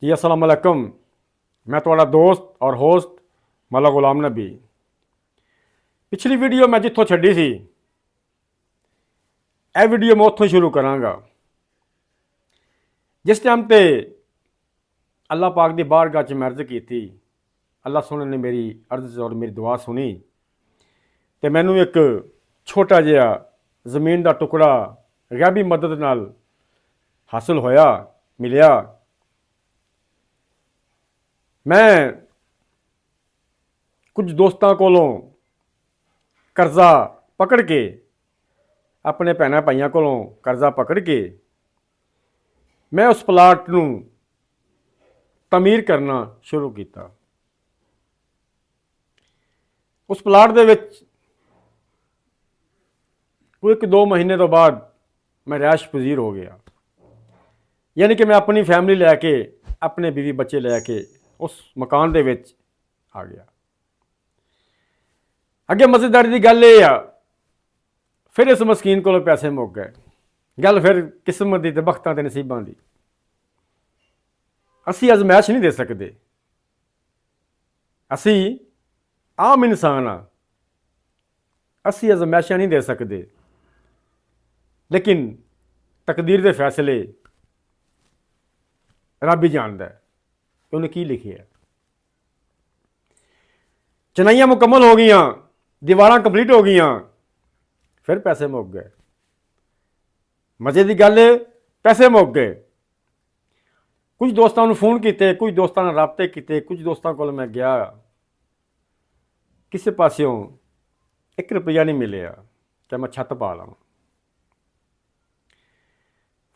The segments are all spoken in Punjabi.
जी अस्सलाम वालेकुम। मैं ਤੁਹਾਡਾ ਦੋਸਤ ਔਰ ਹੋਸਟ ਮੌਲਾ ਗੁਲਾਮ ਨਬੀ। ਪਿਛਲੀ ਵੀਡੀਓ ਮੈਂ ਜਿੱਥੋਂ ਛੱਡੀ ਸੀ ਇਹ ਵੀਡੀਓ ਮੈਂ ਉੱਥੋਂ ਸ਼ੁਰੂ ਕਰਾਂਗਾ। ਜਿਸ ਟਾਈਮ ਤੇ ਅੱਲਾਹ ਪਾਕ ਦੀ ਬਾਰਗਾਹ 'ਚ ਮੈਂ ਅਰਜ਼ ਕੀਤੀ, ਅੱਲਾਹ ਸੋਹਣੇ ਨੇ ਮੇਰੀ ਅਰਜ਼ ਔਰ ਮੇਰੀ ਦੁਆ ਸੁਣੀ ਤੇ ਮੈਨੂੰ ਇੱਕ ਛੋਟਾ ਜਿਹਾ ਜ਼ਮੀਨ ਦਾ ਟੁਕੜਾ ਗੈਬੀ ਮਦਦ ਨਾਲ ਹਾਸਲ ਹੋਇਆ, ਮਿਲਿਆ। ਮੈਂ ਕੁਝ ਦੋਸਤਾਂ ਕੋਲੋਂ ਕਰਜ਼ਾ ਪਕੜ ਕੇ, ਆਪਣੇ ਭੈਣਾਂ ਭਾਈਆਂ ਕੋਲੋਂ ਕਰਜ਼ਾ ਪਕੜ ਕੇ ਮੈਂ ਉਸ ਪਲਾਟ ਨੂੰ ਤਮੀਰ ਕਰਨਾ ਸ਼ੁਰੂ ਕੀਤਾ। ਉਸ ਪਲਾਟ ਦੇ ਵਿੱਚ ਕੋਈ 1-2 ਮਹੀਨੇ ਤੋਂ ਬਾਅਦ ਮੈਂ ਰਿਹਾਇਸ਼ ਪਜ਼ੀਰ ਹੋ ਗਿਆ। ਯਾਨੀ ਕਿ ਮੈਂ ਆਪਣੀ ਫੈਮਿਲੀ ਲੈ ਕੇ, ਆਪਣੇ बीवी ਬੱਚੇ ਲੈ ਕੇ ਉਸ ਮਕਾਨ ਦੇ ਵਿੱਚ ਆ ਗਿਆ। ਅੱਗੇ ਮਜ਼ੇਦਾਰੀ ਦੀ ਗੱਲ ਇਹ ਆ, ਫਿਰ ਇਸ ਮਸਕੀਨ ਕੋਲੋਂ ਪੈਸੇ ਮੁੱਕ ਗਏ। ਗੱਲ ਫਿਰ ਕਿਸਮਤ ਦੀ ਤੇ ਬਖਤਾਂ ਤੇ ਨਸੀਬਾਂ ਦੀ। ਅਸੀਂ ਅਜ਼ਮਾਇਸ਼ ਨਹੀਂ ਦੇ ਸਕਦੇ, ਅਸੀਂ ਆਮ ਇਨਸਾਨ ਆ, ਅਸੀਂ ਅਜ਼ਮਾਇਸ਼ਾਂ ਨਹੀਂ ਦੇ ਸਕਦੇ। ਲੇਕਿਨ ਤਕਦੀਰ ਦੇ ਫੈਸਲੇ ਰੱਬ ਹੀ ਜਾਣਦਾ ਹੈ ਕਿ ਉਹਨੇ ਕੀ ਲਿਖਿਆ। ਚਨਾਈਆਂ ਮੁਕੰਮਲ ਹੋ ਗਈਆਂ, ਦੀਵਾਰਾਂ ਕੰਪਲੀਟ ਹੋ ਗਈਆਂ, ਫਿਰ ਪੈਸੇ ਮੁੱਕ ਗਏ। ਮਜ਼ੇ ਦੀ ਗੱਲ ਹੈ, ਪੈਸੇ ਮੁੱਕ ਗਏ। ਕੁਝ ਦੋਸਤਾਂ ਨੂੰ ਫੋਨ ਕੀਤੇ, ਕੁਝ ਦੋਸਤਾਂ ਨਾਲ ਰਾਬਤੇ ਕੀਤੇ, ਕੁਝ ਦੋਸਤਾਂ ਕੋਲ ਮੈਂ ਗਿਆ, ਕਿਸੇ ਪਾਸਿਓਂ 1 ਰੁਪਈਆ ਨਹੀਂ ਮਿਲਿਆ ਕਿ ਮੈਂ ਛੱਤ ਪਾ ਲਵਾਂ।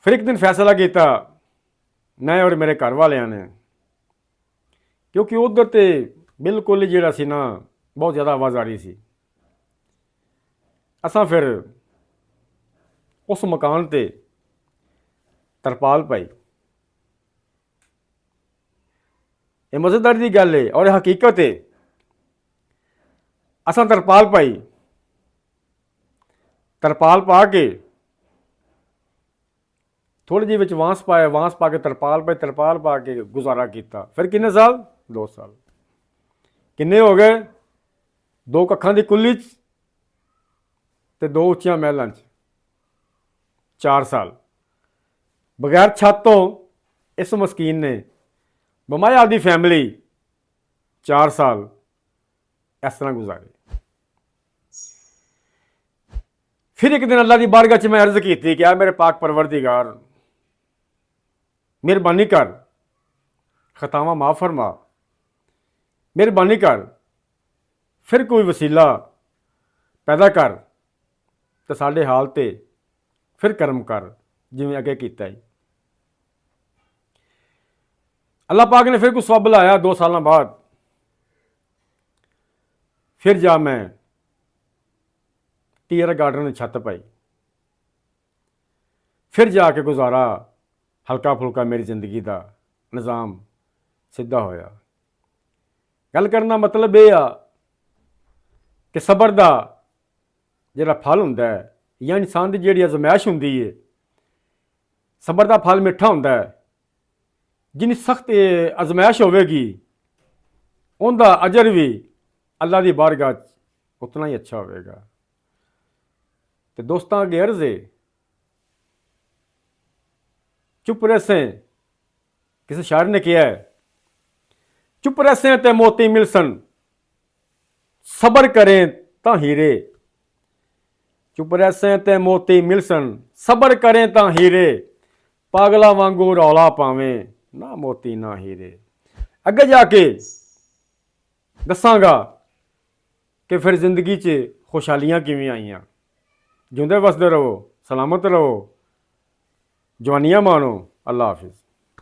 ਫਿਰ ਇੱਕ ਦਿਨ ਫੈਸਲਾ ਕੀਤਾ ਮੈਂ ਔਰ ਮੇਰੇ ਘਰ ਵਾਲਿਆਂ ਨੇ, ਕਿਉਂਕਿ ਉਧਰ ਤੇ ਬਿਲਕੁਲ ਜਿਹੜਾ ਸੀ ਨਾ ਬਹੁਤ ਜ਼ਿਆਦਾ ਆਵਾਜ਼ ਆ ਰਹੀ ਸੀ। ਅਸਾਂ ਫਿਰ ਉਸ ਮਕਾਨ ਤੇ ਤਰਪਾਲ ਪਾਈ। ਇਹ ਮਜ਼ੇਦਾਰੀ ਦੀ ਗੱਲ ਹੈ ਔਰ ਇਹ ਹਕੀਕਤ ਹੈ। ਅਸਾਂ ਤਰਪਾਲ ਪਾਈ, ਤਰਪਾਲ ਪਾ ਕੇ ਥੋੜ੍ਹੇ ਜਿਹੇ ਵਿੱਚ ਵਾਂਸ ਪਾਇਆ, ਵਾਂਸ ਪਾ ਕੇ ਤਰਪਾਲ ਪਾਈ, ਤਰਪਾਲ ਪਾ ਕੇ ਗੁਜ਼ਾਰਾ ਕੀਤਾ। ਫਿਰ ਕਿੰਨੇ ਸਾਲ? 2 ਸਾਲ। ਕਿੰਨੇ ਹੋ ਗਏ? 2 ਕੱਖਾਂ ਦੀ ਕੁੱਲੀ 'ਚ ਤੇ 2 ਉੱਚੀਆਂ ਮਹਿਲਾਂ 'ਚ 4 ਸਾਲ। ਬਗੈਰ ਛੱਤ ਤੋਂ ਇਸ ਮਸਕੀਨ ਨੇ ਬਮਾਇਆ ਆਪਦੀ ਫੈਮਿਲੀ 4 ਸਾਲ ਇਸ ਤਰ੍ਹਾਂ ਗੁਜ਼ਾਰੇ। ਫਿਰ ਇੱਕ ਦਿਨ ਅੱਲਾਹ ਦੀ ਬਾਰਗਾਹ 'ਚ ਮੈਂ ਅਰਜ਼ ਕੀਤੀ ਕਿ ਆ ਮੇਰੇ ਪਾਕ ਪਰਵਰਦੀਗਾਰ, ਮਿਹਰਬਾਨੀ ਕਰ, ਖਤਾਵਾਂ ਮਾਫ਼ ਫਰਮਾ, ਮਿਹਰਬਾਨੀ ਕਰ, ਫਿਰ ਕੋਈ ਵਸੀਲਾ ਪੈਦਾ ਕਰ ਤੇ ਸਾਡੇ ਹਾਲ ਤੇ ਫਿਰ ਕਰਮ ਕਰ ਜਿਵੇਂ ਅੱਗੇ ਕੀਤਾ ਹੈ। ਅੱਲਾਹ ਪਾਕ ਨੇ ਫਿਰ ਕੋਈ ਸਬੱਬ ਲਾਇਆ। 2 ਸਾਲਾਂ ਬਾਅਦ ਫਿਰ ਜਾ ਮੈਂ ਟੀਅਰ ਗਾਰਡਨ ਦੀ ਛੱਤ ਪਾਈ। ਫਿਰ ਜਾ ਕੇ ਗੁਜ਼ਾਰਾ ਹਲਕਾ ਫੁਲਕਾ ਮੇਰੀ ਜ਼ਿੰਦਗੀ ਦਾ ਨਿਜ਼ਾਮ ਸਿੱਧਾ ਹੋਇਆ। ਗੱਲ ਕਰਨ ਦਾ ਮਤਲਬ ਇਹ ਆ ਕਿ ਸਬਰ ਦਾ ਜਿਹੜਾ ਫਲ ਹੁੰਦਾ ਹੈ ਜਾਂ ਇਨਸਾਨ ਦੀ ਜਿਹੜੀ ਅਜ਼ਮਾਇਸ਼ ਹੁੰਦੀ ਹੈ, ਸਬਰ ਦਾ ਫਲ ਮਿੱਠਾ ਹੁੰਦਾ ਹੈ। ਜਿੰਨੀ ਸਖਤ ਅਜ਼ਮਾਇਸ਼ ਹੋਵੇਗੀ ਉਹਦਾ ਅਜਰ ਵੀ ਅੱਲਾਹ ਦੀ ਬਾਰਗਾਹ 'ਚ ਉਤਨਾ ਹੀ ਅੱਛਾ ਹੋਵੇਗਾ। ਤੇ ਦੋਸਤਾਂ ਅੱਗੇ ਅਰਜ਼ ਹੈ, ਚੁੱਪ ਰਹਿਸੇ, ਕਿਸੇ ਸ਼ਾਇਰ ਨੇ ਕਿਹਾ ਹੈ, ਚੁੱਪ ਰਹਿਸੇ ਤੇ ਮੋਤੀ ਮਿਲਸਨ, ਸਬਰ ਕरें ਤਾਂ ਹੀਰੇ। ਚੁੱਪ ਰਹਿਸੇ ਤੇ ਮੋਤੀ ਮਿਲਸਨ, ਸਬਰ ਕरें ਤਾਂ ਹੀਰੇ। ਪਾਗਲਾ ਵਾਂਗੂ ਰੌਲਾ ਪਾਵੇਂ, ਨਾ ਮੋਤੀ ਨਾ ਹੀਰੇ। ਅੱਗੇ ਜਾ ਕੇ ਦੱਸਾਂਗਾ ਕਿ ਫਿਰ ਜ਼ਿੰਦਗੀ 'ਚ ਖੁਸ਼ਹਾਲੀਆਂ ਕਿਵੇਂ ਆਈਆਂ। ਜਿਉਂਦੇ ਵਸਦੇ ਰਹੋ, ਸਲਾਮਤ ਰਹੋ, ਜਵਾਨੀਆਂ ਮਾਣੋ। ਅੱਲਾਹ ਹਾਫਿਜ਼।